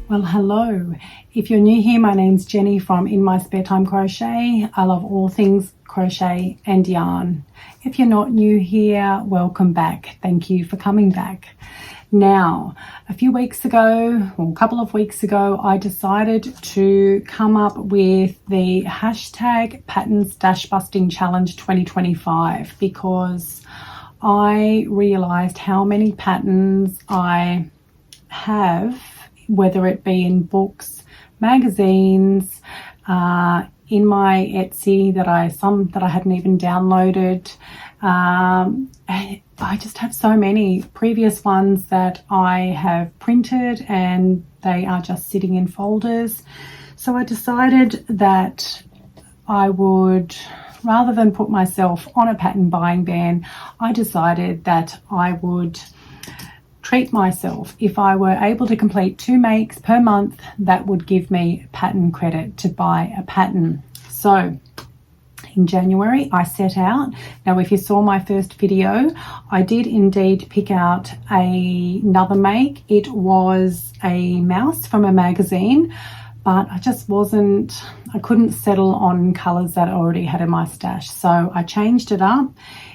Well, hello. If you're new here, my name's Jenny from In My Spare Time Crochet. I love all things crochet and yarn. If you're not new here, welcome back. Thank you for coming back. Now, a few weeks ago, or a couple of weeks ago, I decided to come up with the hashtag Patterns Dash Busting Challenge 2025 because I realized how many patterns I have, whether it be in books, magazines, in my Etsy that I hadn't even downloaded. I just have so many previous ones that I have printed and they are just sitting in folders. So I decided that I would, rather than put myself on a pattern buying ban, I decided that I would treat myself. If I were able to complete 2 makes per month, that would give me pattern credit to buy a pattern. So in January, I set out. Now, if you saw my first video, I did indeed pick out another make. It was a mouse from a magazine, but I couldn't settle on colours that I already had in my stash. So I changed it up.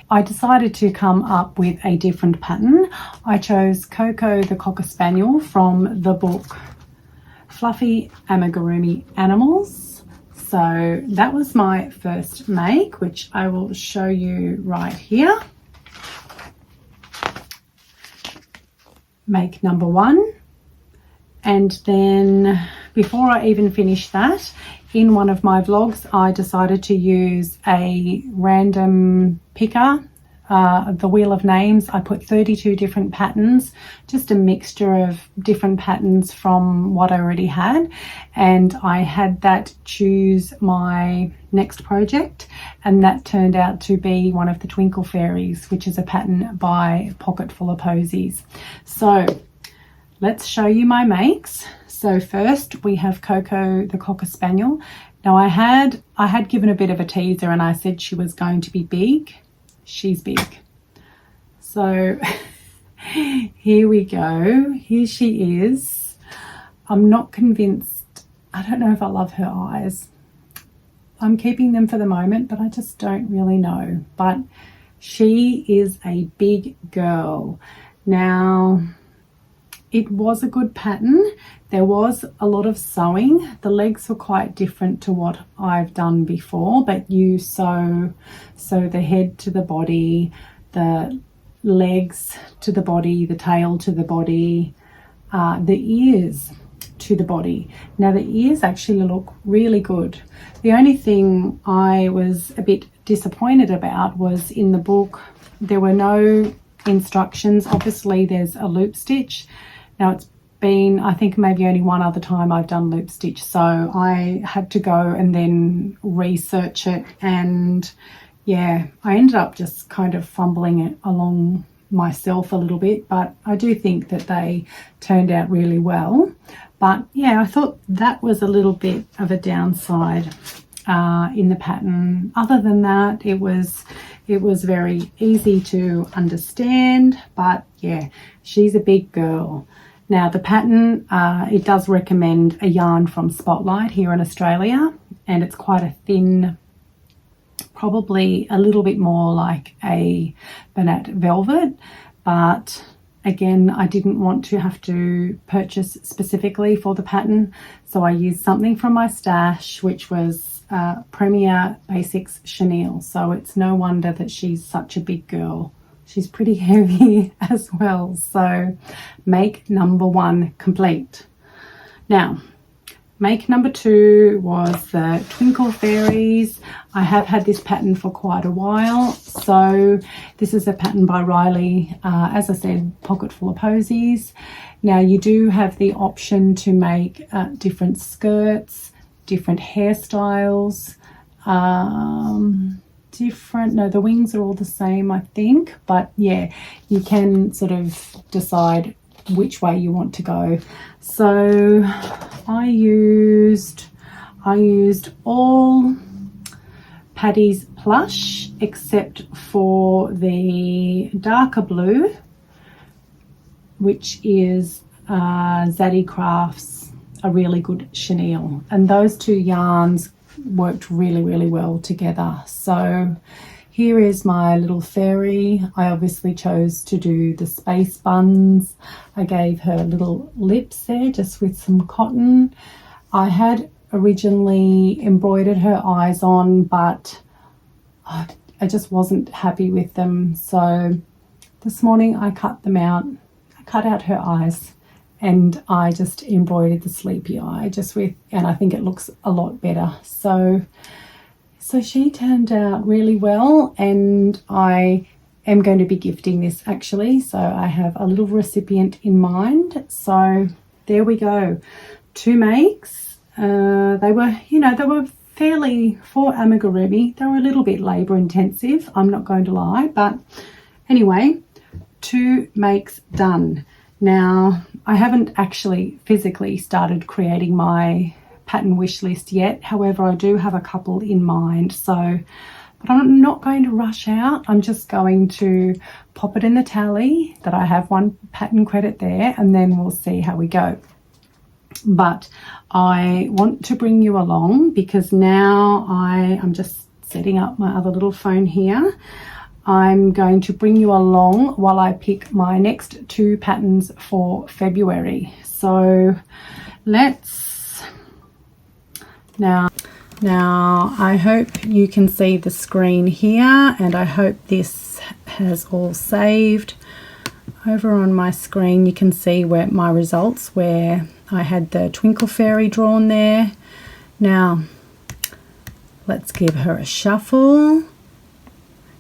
I decided to come up with a different pattern. I chose Coco the Cocker Spaniel from the book Fluffy Amigurumi Animals. So that was my first make, which I will show you right here. Make number 1. And then before I even finish that, in one of my vlogs, I decided to use a random picker, the wheel of names. I put 32 different patterns, just a mixture of different patterns from what I already had. And I had that choose my next project. And that turned out to be one of the Twinkle Fairies, which is a pattern by Pocket Full of Posies. So let's show you my makes. So first we have Coco the Cocker Spaniel. Now I had given a bit of a teaser and I said she was going to be big. She's big. So here we go. Here she is. I'm not convinced. I don't know if I love her eyes. I'm keeping them for the moment, but I just don't really know. But she is a big girl. Now, it was a good pattern. There was a lot of sewing. The legs were quite different to what I've done before, but you sew the head to the body, the legs to the body, the tail to the body, the ears to the body. Now the ears actually look really good. The only thing I was a bit disappointed about was in the book there were no instructions. Obviously there's a loop stitch. Now it's been, I think, maybe only one other time I've done loop stitch, so I had to go and then research it, and yeah, I ended up just kind of fumbling it along myself a little bit, but I do think that they turned out really well. But yeah, I thought that was a little bit of a downside in the pattern. Other than that, it was very easy to understand, but yeah, she's a big girl. Now the pattern, it does recommend a yarn from Spotlight here in Australia, and it's quite a thin, probably a little bit more like a Bernat velvet, but again, I didn't want to have to purchase specifically for the pattern, so I used something from my stash, which was Premier Basics Chenille. So it's no wonder that she's such a big girl. She's pretty heavy as well. So make number 1 complete. Now, make number 2 was the Twinkle Fairies. I have had this pattern for quite a while. So this is a pattern by Riley, as I said, Pocket Full of Posies. Now you do have the option to make different skirts, different hairstyles, the wings are all the same, I think, but yeah, you can sort of decide which way you want to go. So I used all Paddy's Plush except for the darker blue, which is Zaddy Crafts a really good chenille, and those two yarns worked really, really well together. So here is my little fairy. I obviously chose to do the space buns. I gave her little lips there just with some cotton. I had originally embroidered her eyes on, but I just wasn't happy with them. So this morning I cut them out. I cut out her eyes and I just embroidered the sleepy eye just with, and I think it looks a lot better. So she turned out really well, and I am going to be gifting this actually. So I have a little recipient in mind. So there we go. 2 makes. They were fairly, for amigurumi, they were a little bit labor intensive, I'm not going to lie, but anyway, 2 makes done. Now, I haven't actually physically started creating my pattern wish list yet. However, I do have a couple in mind. So, but I'm not going to rush out. I'm just going to pop it in the tally that I have 1 pattern credit there, and then we'll see how we go. But I want to bring you along because now I'm just setting up my other little phone here. I'm going to bring you along while I pick my next 2 patterns for February. So let's now I hope you can see the screen here, and I hope this has all saved. Over on my screen you can see where my results, where I had the twinkle fairy drawn there. Now let's give her a shuffle.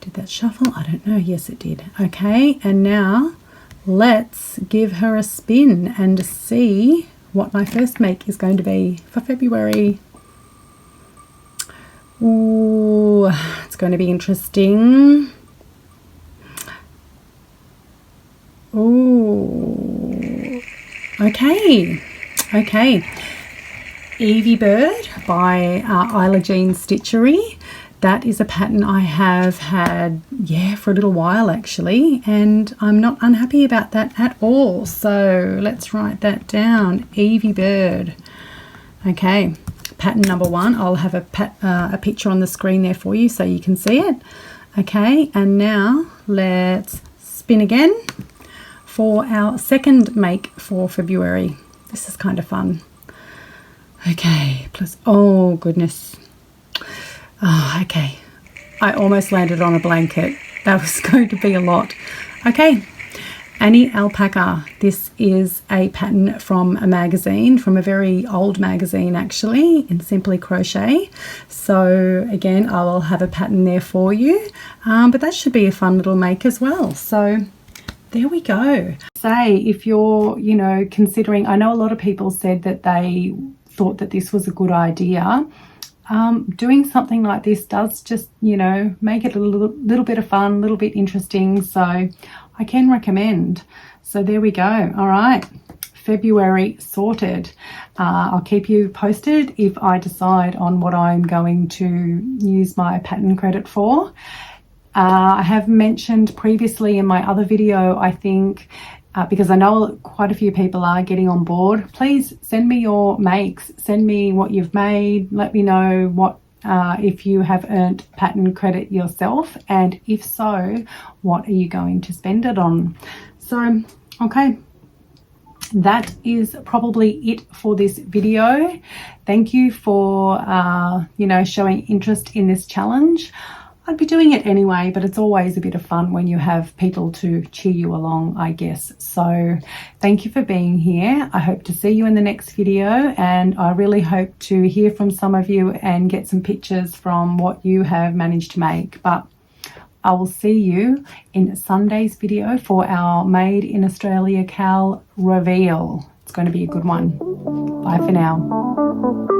Did that shuffle? I don't know. Yes, it did. Okay, and now let's give her a spin and see what my first make is going to be for February. Ooh, it's going to be interesting. Ooh, okay. Evie Bird by Isla Jean Stitchery. That is a pattern I have had, for a little while actually, and I'm not unhappy about that at all. So let's write that down, Evie Bird. Okay, pattern number 1. I'll have a picture on the screen there for you so you can see it. Okay, and now let's spin again for our second make for February. This is kind of fun. Okay, plus, oh goodness. Oh, okay. I almost landed on a blanket. That was going to be a lot. Okay, Annie Alpaca. This is a pattern from a magazine, from a very old magazine actually, in Simply Crochet. So again, I will have a pattern there for you, but that should be a fun little make as well. So there we go. Say if you're, considering, I know a lot of people said that they thought that this was a good idea. Doing something like this does just, make it a little bit of fun, a little bit interesting. So I can recommend. So there we go. All right. February sorted. I'll keep you posted if I decide on what I'm going to use my pattern credit for. I have mentioned previously in my other video, I think, because I know quite a few people are getting on board, please send me your makes, send me what you've made, let me know what if you have earned pattern credit yourself, and if so, what are you going to spend it on? So, okay, that is probably it for this video. Thank you for, showing interest in this challenge. I'd be doing it anyway, but it's always a bit of fun when you have people to cheer you along, I guess. So thank you for being here. I hope to see you in the next video, and I really hope to hear from some of you and get some pictures from what you have managed to make. But I will see you in Sunday's video for our Made in Australia Cal reveal. It's going to be a good one. Bye for now.